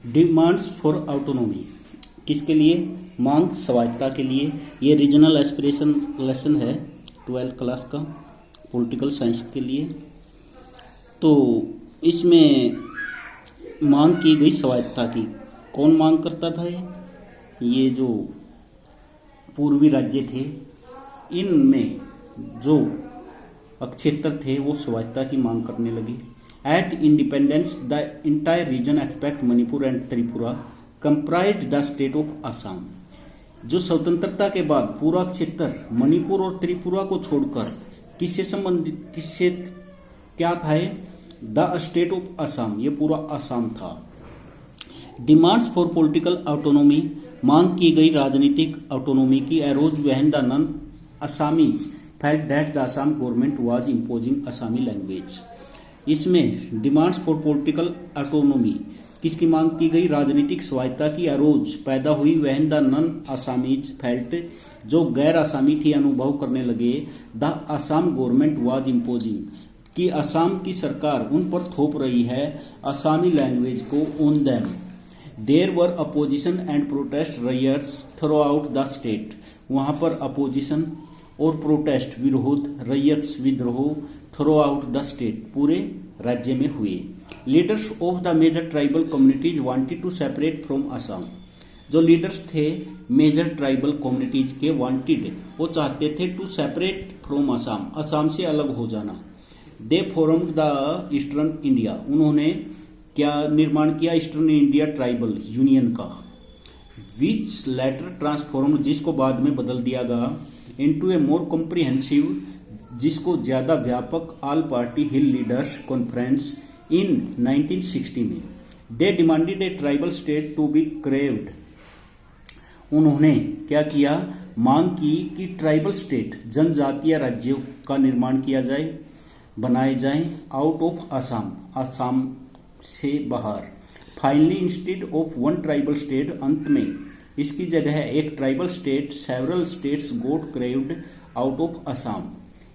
Demands for autonomy किसके लिए? मांग स्वायत्ता के लिए। ये रीजनल एस्पिरेशन लेसन है 12th क्लास का पॉलिटिकल साइंस के लिए। तो इसमें मांग की गई स्वायत्ता की। कौन मांग करता था? ये जो पूर्वी राज्य थे इनमें जो क्षेत्र थे वो स्वायत्ता की मांग करने लगे। At independence the entire region except Manipur and Tripura comprised the state of Assam. जो स्वतंत्रता के बाद पूरा क्षेत्र मणिपुर और त्रिपुरा को छोड़कर किससे संबंधित किससे क्या था? द स्टेट ऑफ असम, ये पूरा असम था। डिमांड्स फॉर पॉलिटिकल ऑटोनॉमी, मांग की गई राजनीतिक ऑटोनॉमी की। एरोज वहन the non Assamese felt that the Assam government was imposing Asami language. इसमें डिमांड्स फॉर पॉलिटिकल ऑटोनॉमी किसकी मांग की गई? राजनीतिक स्वायत्ता की। अरोज पैदा हुई, वहन द नॉन असामीज फेल्ट, जो गैर असामी थी अनुभव करने लगे, the Assam government was imposing, कि असम की सरकार उन पर थोप रही है असामी लैंग्वेज को on them. There were opposition and protest riots throughout the state, वहां पर अपोजिशन और प्रोटेस्ट विरोध, रायट्स विद्रोह, थ्रू आउट द स्टेट पूरे राज्य में हुए। Leaders of the major tribal communities wanted to separate from Assam, जो लीडर्स थे मेजर ट्राइबल कम्युनिटीज के वांटेड, वो चाहते थे to separate from Assam, Assam से अलग हो जाना। They formed the Eastern India, उन्होंने क्या निर्माण किया? ईस्टर्न इंडिया ट्राइबल यूनियन का। विच लेटर ट्रांसफॉर्म्ड, जिसको बाद में बदल दिया गया, इनटू ए मोर कॉम्प्रिहेंसिव, जिसको ज्यादा व्यापक all party hill leaders conference in 1960 में। They demanded a tribal state to be carved, उन्होंने क्या किया? मांग की कि ट्राइबल स्टेट जनजातीय राज्यों का निर्माण किया जाए, बनाए जाएं आउट ऑफ असम, असम से बाहर। Finally instead of one tribal state, अंत में इसकी जगह एक tribal state, several states got carved out of Assam.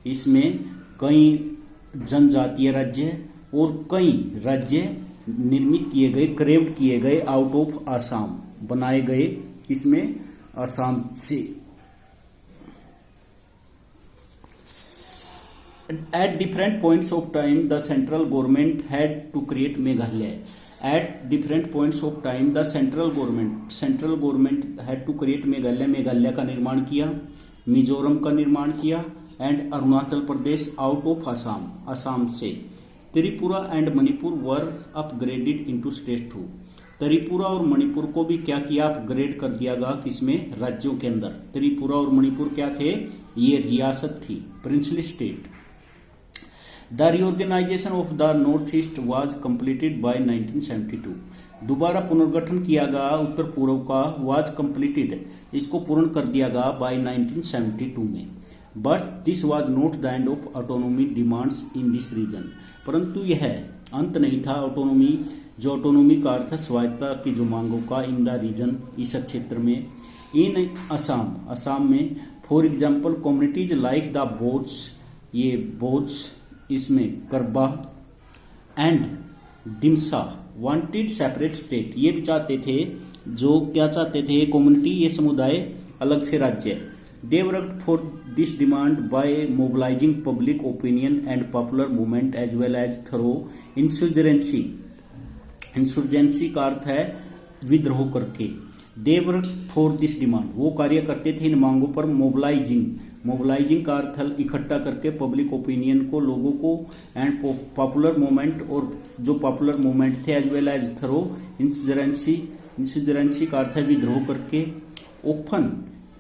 इसमें कई जनजातीय राज्य और कई राज्य निर्मित किए गए, क्रेव्ड किए गए आउट ऑफ असम, बनाए गए इसमें असम से। At different points of time, the central government had to create Meghalaya. At different points of time, the central government had to create Meghalaya. Meghalaya का निर्माण किया, मिजोरम का निर्माण किया, and Arunachal Pradesh out of Assam, Assam से। Tripura and Manipur were upgraded into state 2। Tripura और मणिपुर को भी क्या किया? अपग्रेड कर दिया गया, किसमें? राज्यों के अंदर। त्रिपुरा और मणिपुर क्या थे? ये रियासत थी, princely state. The reorganisation of the north east was completed by 1972। दोबारा पुनर्गठन किया गया उत्तर पूर्व का, वाज कंप्लीटेड, इसको पूर्ण कर दिया गया बाय 1972 में। But this was not the end of autonomy demands in this region, परंतु यह अंत नहीं था ऑटोनॉमी, जो ऑटोनॉमी का अर्थ स्वायत्ता की जो मांगों का, इन द रीजन, इस क्षेत्र में। इन असम, असम में for example communities like the बोझ, ये बोझ, इसमें करबा एंड दिमसा वांटेड सेपरेट स्टेट, ये भी चाहते थे, जो क्या चाहते थे? कम्युनिटी, ये समुदाय अलग से राज्य। They worked for this demand by mobilising public opinion and popular movement as well as through insurgency. Insurgency का अर्थ है विद्रोह करके। They work for this demand, वो कार्य करते थे इन मांगों पर। मोबिलाइजिंग का अर्थ इकट्ठा करके पब्लिक ओपिनियन को, लोगों को, एंड पॉपुलर मूवमेंट, और जो पॉपुलर मूवमेंट थे, as well as through insurgency का अर्थ है विद्रोह करके। Often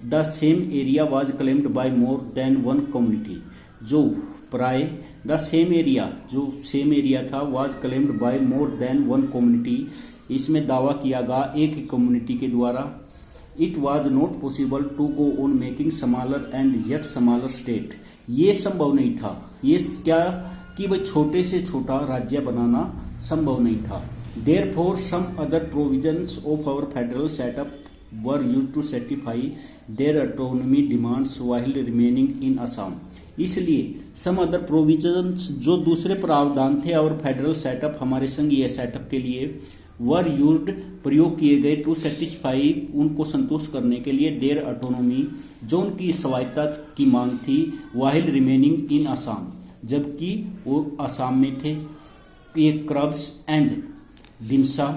the same area was claimed by more than one community, जो प्राय द सेम एरिया, जो सेम एरिया था, was claimed by more than one community, इसमें दावा किया गया एक ही कम्युनिटी के द्वारा। It was not possible to go on making smaller and yet smaller state, ये संभव नहीं था, ये क्या कि भाई छोटे से छोटा राज्य बनाना संभव नहीं था। Therefore some other provisions of our federal setup were used to satisfy their autonomy demands while remaining in Assam, इसलिए सम अदर प्रोविजंस, जो दूसरे प्रावधान थे और फेडरल सेटअप, हमारे संघीय सेटअप के लिए, वर यूज्ड प्रयोग किए गए टू सेटिस्फाई उनको संतुष्ट करने के लिए देयर ऑटोनॉमी जो उनकी स्वायत्ता की मांग थी वाहिल रिमेनिंग इन असम जबकि वो असम में थे। ये Karbis and Dimasa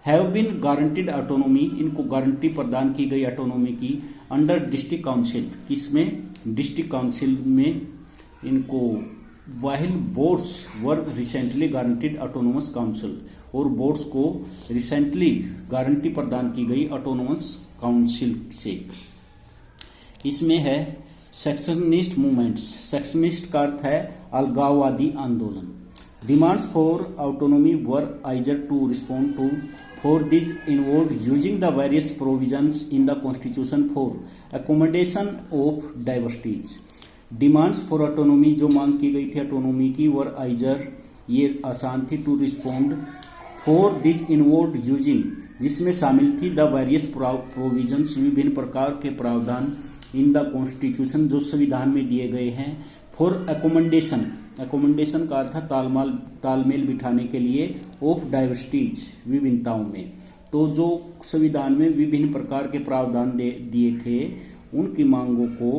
have been guaranteed autonomy इनको गारंटी प्रदान की गई ऑटोनॉमी की अंडर डिस्ट्रिक्ट काउंसिल किसमें डिस्ट्रिक्ट काउंसिल में इनको while boards were recently guaranteed autonomous council और बोर्ड्स को रिसेंटली गारंटी प्रदान की गई ऑटोनोमस काउंसिल से। इसमें है सेक्शनिस्ट मूवमेंट्स। सेक्शनिस्ट का अर्थ है अलगाववादी आंदोलन। Demands for autonomy were easier to respond to for this involve using the various provisions in the constitution for accommodation of diversities. Demands for autonomy जो मांग की गई थी ऑटोनॉमी की वर आइजर ये आसान थी to respond for this involve using जिसमें शामिल थी द वेरियस प्रोविजंस विभिन्न प्रकार के प्रावधान इन द कॉन्स्टिट्यूशन जो संविधान में दिए गए हैं फॉर अकोमोडेशन। अकोमोडेशन का अर्थ तालमेल बिठाने के लिए ऑफ डाइवर्सिटीज विभिन्नताओं में। तो जो संविधान में विभिन्न प्रकार के प्रावधान दिए थे उनकी मांगों को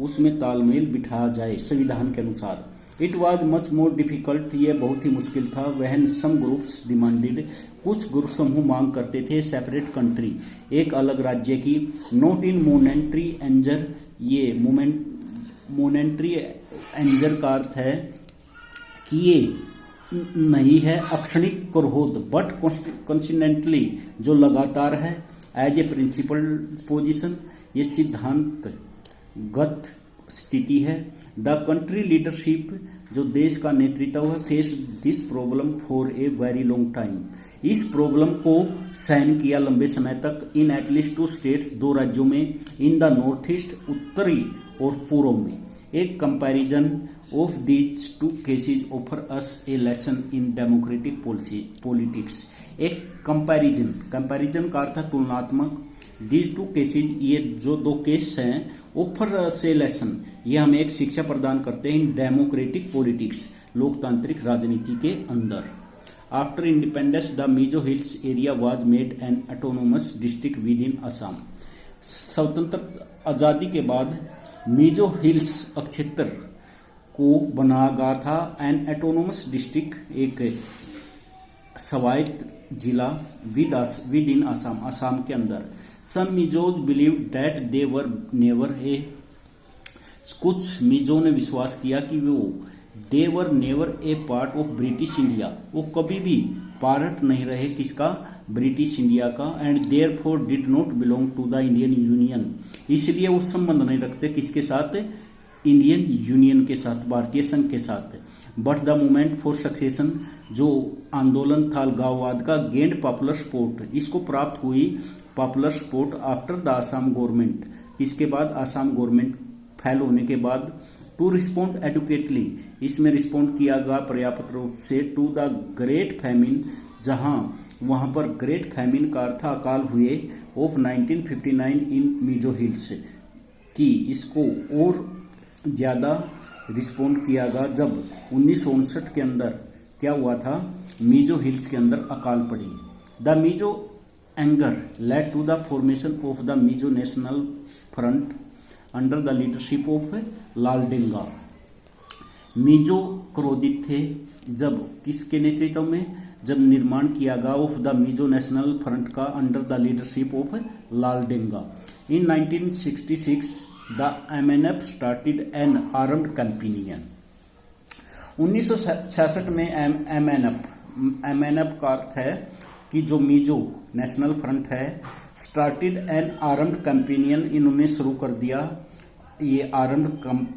उसमें तालमेल बिठाया जाए संविधान के अनुसार। It was much more difficult ये बहुत ही मुश्किल था। वहन सम ग्रुप्स डिमांडेड कुछ ग्रुप समूह मांग करते थे सेपरेट कंट्री एक अलग राज्य की नॉट इन मोनेटरी एंजर ये मोनेटरी एंजर का अर्थ है कि ये नहीं है अक्षणिक क्रोध बट कॉन्स्टिनेंटली जो लगातार है एज ए प्रिंसिपल पोजीशन ये सिद्धांत गत स्थिति है। द कंट्री लीडरशिप जो देश का नेतृत्व है face this problem for a very long time इस प्रॉब्लम को सहन किया लंबे समय तक इन एटलीस्ट 2 स्टेट्स 2 राज्यों में इन द नॉर्थ ईस्ट उत्तरी और पूर्व में। एक comparison of these 2 cases offer us A lesson in democratic politics. एक कंपैरिजन का अर्थ तुलनात्मक। दीज 2 केसेज ये जो 2 केस हैं ऑफर से लेसन ये हमें एक शिक्षा प्रदान करते हैं इन डेमोक्रेटिक पॉलिटिक्स लोकतांत्रिक राजनीति के अंदर। After independence the Mizo hills area was made an autonomous district with in Assam. स्वतंत्र आजादी के बाद मिजो हिल्स क्षेत्र को बनाया गया था एन ऑटोनोमस डिस्ट्रिक्ट एक स्वायत्त जिला विद इन असम के अंदर। Some Mizos believe that they were never a कुछ मिजो ने विश्वास किया कि वो they were never a part of British India वो कभी भी पार्ट नहीं रहे किसका ब्रिटिश इंडिया का and therefore did not belong to the Indian union इसलिए वो संबंध नहीं रखते किसके साथ इंडियन यूनियन के साथ भारतीय संघ के साथ। But the movement for succession जो आंदोलन था अलगाववाद का गेंड पॉपुलर सपोर्ट इसको प्राप्त हुई popular support after the Assam government इसके बाद आसाम गवर्नमेंट फेल होने के बाद टू रिस्पॉन्ड एडुकेटली इसमें रिस्पॉन्ड किया गया पर्याप्त रूप से टू द ग्रेट फैमिन जहां वहां पर ग्रेट फैमिन का अर्थ अकाल हुए ऑफ 1959 इन मिजो हिल्स की इसको और ज्यादा रिस्पॉन्ड किया गया जब 1959 के अंदर क्या हुआ था मिजो हिल्स के अंदर अकाल पड़ी। The Mizo anger led to the formation of the Mizo national front under the leadership of Laldenga. Mizo क्रोधित थे जब किसके नेतृत्व में जब निर्माण किया गया of the Mizo national front का under the leadership of Laldenga. In 1966 the MNF started an armed campaign. 1966 में MNF का अर्थ है कि जो मिजो नेशनल फ्रंट है स्टार्टेड एन आर्म्ड कैंपेनियन इन्होंने शुरू कर दिया ये आर्म्ड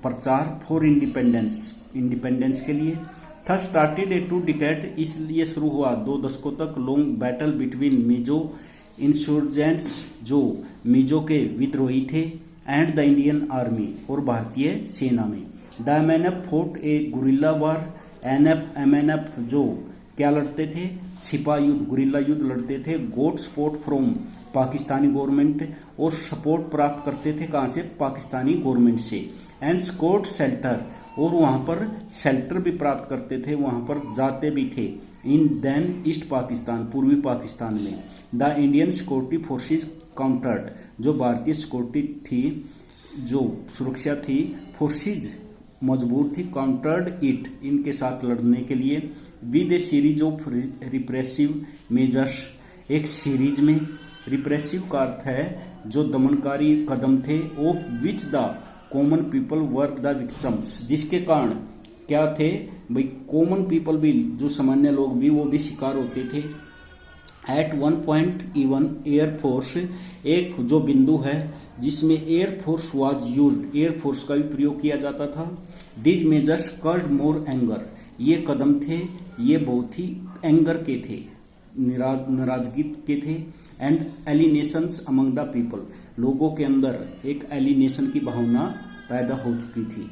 प्रचार फॉर इंडिपेंडेंस के लिए था। स्टार्टेड ए 2 डिकेड इसलिए शुरू हुआ 2 दशकों तक long battle between Mizo insurgents जो मिजो के विद्रोही थे एंड द इंडियन आर्मी और भारतीय सेना में। The MNF fort A guerrilla war. MNF जो क्या लड़ते थे छिपा युद्ध गुरिल्ला युद्ध लड़ते थे। गोट सपोर्ट फ्रॉम पाकिस्तानी गवर्नमेंट और सपोर्ट प्राप्त करते थे कहां से पाकिस्तानी गवर्नमेंट से। एंड स्कोट शेल्टर और वहाँ पर शेल्टर भी प्राप्त करते थे, वहाँ पर जाते भी थे। इन देन ईस्ट पाकिस्तान, पूर्वी पाकिस्तान में the Indian security forces countered, जो भारतीय सिक्योरिटी थी, जो सुरक्षा थी, फोर्सेज मजबूर थी, काउंटर्ड इट, इनके साथ लड़ने के लिए, with A series of repressive measures, एक सीरीज में, रिप्रेसिव का अर्थ है जो दमनकारी कदम थे, of which the common people were the victims, जिसके कारण क्या थे भाई, कॉमन पीपल भी, जो सामान्य लोग भी, वो भी शिकार होते थे। At one point even air force, एक जो बिंदु है जिसमें एयरफोर्स वाज यूज्ड, एयरफोर्स का भी प्रयोग किया जाता था। These measures caused more anger, ये कदम थे, ये बहुत ही एंगर के थे, नाराजगी के थे। एंड एलिनेशंस अमंग द पीपल, लोगों के अंदर एक एलिनेशन की भावना पैदा हो चुकी थी।